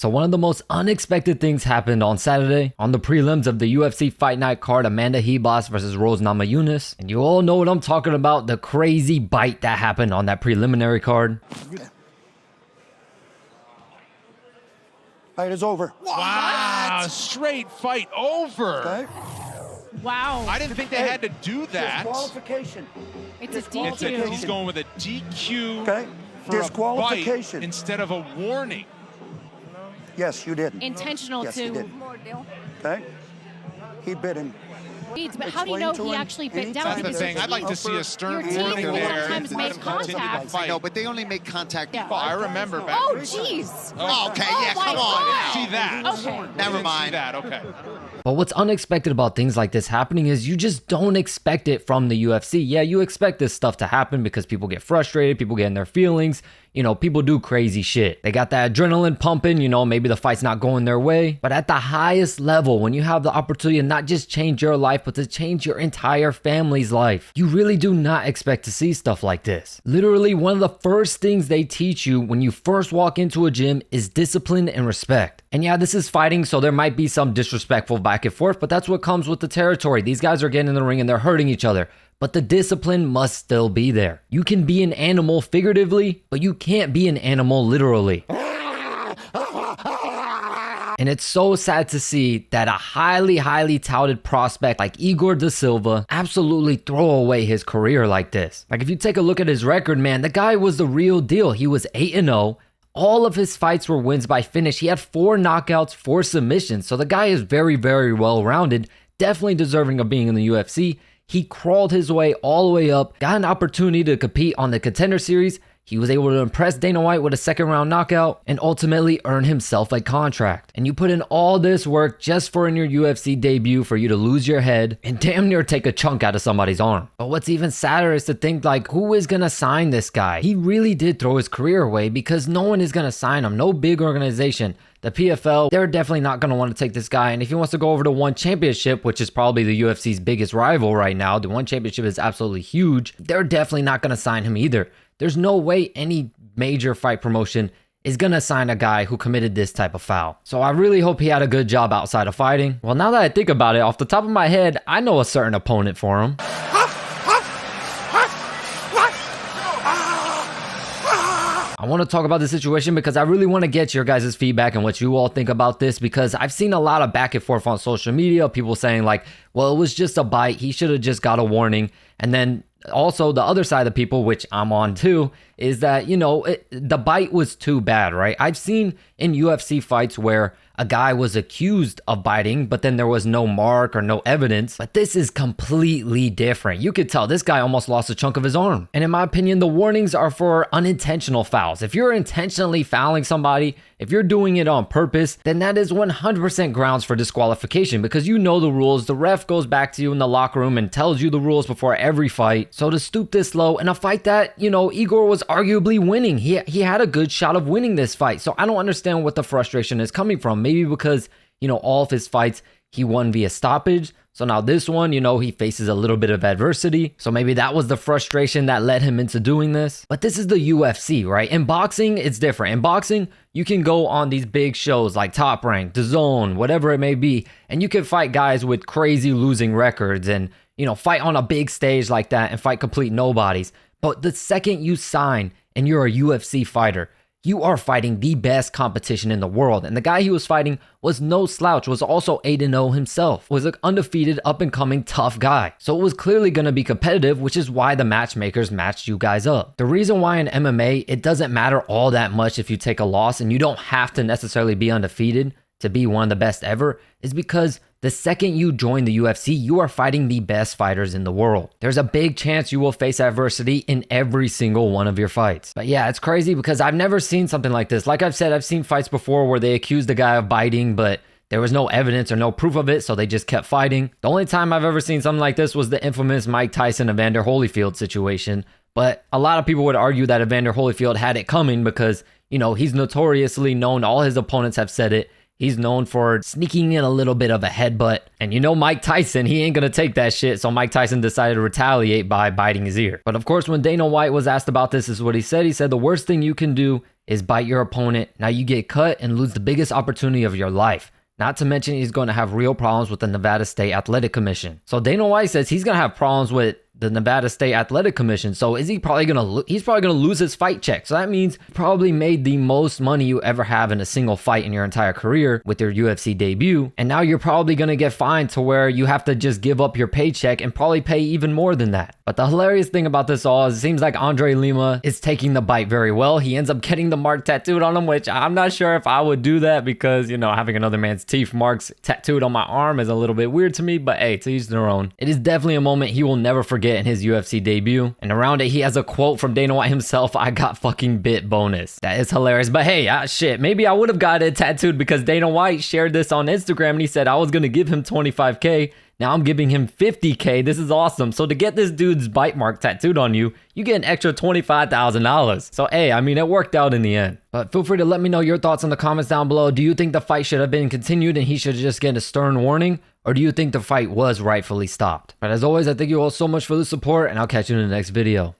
So one of the most unexpected things happened on Saturday on the prelims of the UFC Fight Night card, Amanda Ribas versus Rose Namajunas. And you all know what I'm talking about, the crazy bite that happened on that preliminary card. Fight is over. Wow, straight fight over. Okay. Wow. I didn't think they had to do that. Disqualification. It's a DQ. He's going with a DQ Okay. for Disqualification. a bite instead of a warning. Yes, you did. Intentional Yes, too. you did. Okay. He bit him. But how do you know Explain to he him actually bit anytime. down? That's the Because thing. I'd like to see a stern Your team warning will there. sometimes and make let him continue to contact. fight. No, but they only make contact. Yeah. Oh, I remember back. Oh, jeez. Oh, okay, Oh, yeah, my come on. God. See that? Okay. Never See mind. that? Okay. But what's unexpected about things like this happening is you just don't expect it from the UFC. Yeah, you expect this stuff to happen because people get frustrated, people get in their feelings. You know, people do crazy shit. They got that adrenaline pumping, you know, maybe the fight's not going their way. But at the highest level, when you have the opportunity to not just change your life, but to change your entire family's life, you really do not expect to see stuff like this. Literally, one of the first things they teach you when you first walk into a gym is discipline and respect. And yeah, this is fighting, so there might be some disrespectful back and forth, but that's what comes with the territory. These guys are getting in the ring and they're hurting each other. But the discipline must still be there. You can be an animal figuratively, but you can't be an animal literally. And it's so sad to see that a highly touted prospect like Igor da Silva absolutely throw away his career like this. Like if you take a look at his record, man, the guy was the real deal. He was 8-0. All of his fights were wins by finish. He had 4 knockouts, 4 submissions. So the guy is very well-rounded, definitely deserving of being in the UFC. He crawled his way all the way up, got an opportunity to compete on the Contender Series. He was able to impress Dana White with a second round knockout and ultimately earn himself a contract. And you put in all this work just for in your UFC debut for you to lose your head and damn near take a chunk out of somebody's arm. But what's even sadder is to think like, who is gonna sign this guy? He really did throw his career away because no one is gonna sign him. No big organization. The PFL, they're definitely not going to want to take this guy. And if he wants to go over to One Championship, which is probably the UFC's biggest rival right now, the One Championship is absolutely huge. They're definitely not going to sign him either. There's no way any major fight promotion is going to sign a guy who committed this type of foul. So I really hope he had a good job outside of fighting. Well, now that I think about it, off the top of my head, I know a certain opponent for him. I want to talk about the situation because I really want to get your guys' feedback and what you all think about this, because I've seen a lot of back and forth on social media, people saying like, well, it was just a bite, he should have just got a warning. And then also the other side of the people, which I'm on too, is that, you know, the bite was too bad, right? I've seen in UFC fights where a guy was accused of biting, but then there was no mark or no evidence. But this is completely different. You could tell this guy almost lost a chunk of his arm. And in my opinion, the warnings are for unintentional fouls. If you're intentionally fouling somebody, if you're doing it on purpose, then that is 100% grounds for disqualification because you know the rules. The ref goes back to you in the locker room and tells you the rules before every fight. So to stoop this low in a fight that, you know, Igor was arguably winning. He had a good shot of winning this fight. So I don't understand what the frustration is coming from. Maybe because, you know, all of his fights he won via stoppage. So now this one, you know, he faces a little bit of adversity. So maybe that was the frustration that led him into doing this. But this is the UFC, right? In boxing, it's different. In boxing, you can go on these big shows like Top Rank, DAZN, whatever it may be, and you can fight guys with crazy losing records and, you know, fight on a big stage like that and fight complete nobodies. But the second you sign and you're a UFC fighter, you are fighting the best competition in the world. And the guy he was fighting was no slouch, was also 8-0 himself, was an undefeated, up-and-coming, tough guy. So it was clearly going to be competitive, which is why the matchmakers matched you guys up. The reason why in MMA, it doesn't matter all that much if you take a loss and you don't have to necessarily be undefeated to be one of the best ever is because the second you join the UFC, you are fighting the best fighters in the world. There's a big chance you will face adversity in every single one of your fights. But yeah, it's crazy because I've never seen something like this. Like I've said, I've seen fights before where they accused the guy of biting, but there was no evidence or no proof of it, so they just kept fighting. The only time I've ever seen something like this was the infamous Mike Tyson Evander Holyfield situation. But a lot of people would argue that Evander Holyfield had it coming because, you know, he's notoriously known, all his opponents have said it, he's known for sneaking in a little bit of a headbutt. And you know Mike Tyson, he ain't gonna take that shit. So Mike Tyson decided to retaliate by biting his ear. But of course, when Dana White was asked about this, is what he said. He said the worst thing you can do is bite your opponent. Now you get cut and lose the biggest opportunity of your life. Not to mention he's going to have real problems with the Nevada State Athletic Commission. So Dana White says he's going to have problems with the Nevada State Athletic Commission. So is he probably going to he's probably going to lose his fight check. So that means you probably made the most money you ever have in a single fight in your entire career with your UFC debut. And now you're probably going to get fined to where you have to just give up your paycheck and probably pay even more than that. But the hilarious thing about this all is it seems like Andre Lima is taking the bite very well. He ends up getting the mark tattooed on him, which I'm not sure if I would do that because, you know, having another man's teeth marks tattooed on my arm is a little bit weird to me, but hey, to each their own. It is definitely a moment he will never forget in his UFC debut. And around it, he has a quote from Dana White himself, "I got fucking bit bonus." That is hilarious. But hey, shit, maybe I would have got it tattooed because Dana White shared this on Instagram and he said I was going to give him 25K. Now I'm giving him 50K. This is awesome. So to get this dude's bite mark tattooed on you, you get an extra $25,000. So hey, I mean, it worked out in the end. But feel free to let me know your thoughts in the comments down below. Do you think the fight should have been continued and he should just get a stern warning? Or do you think the fight was rightfully stopped? But as always, I thank you all so much for the support and I'll catch you in the next video.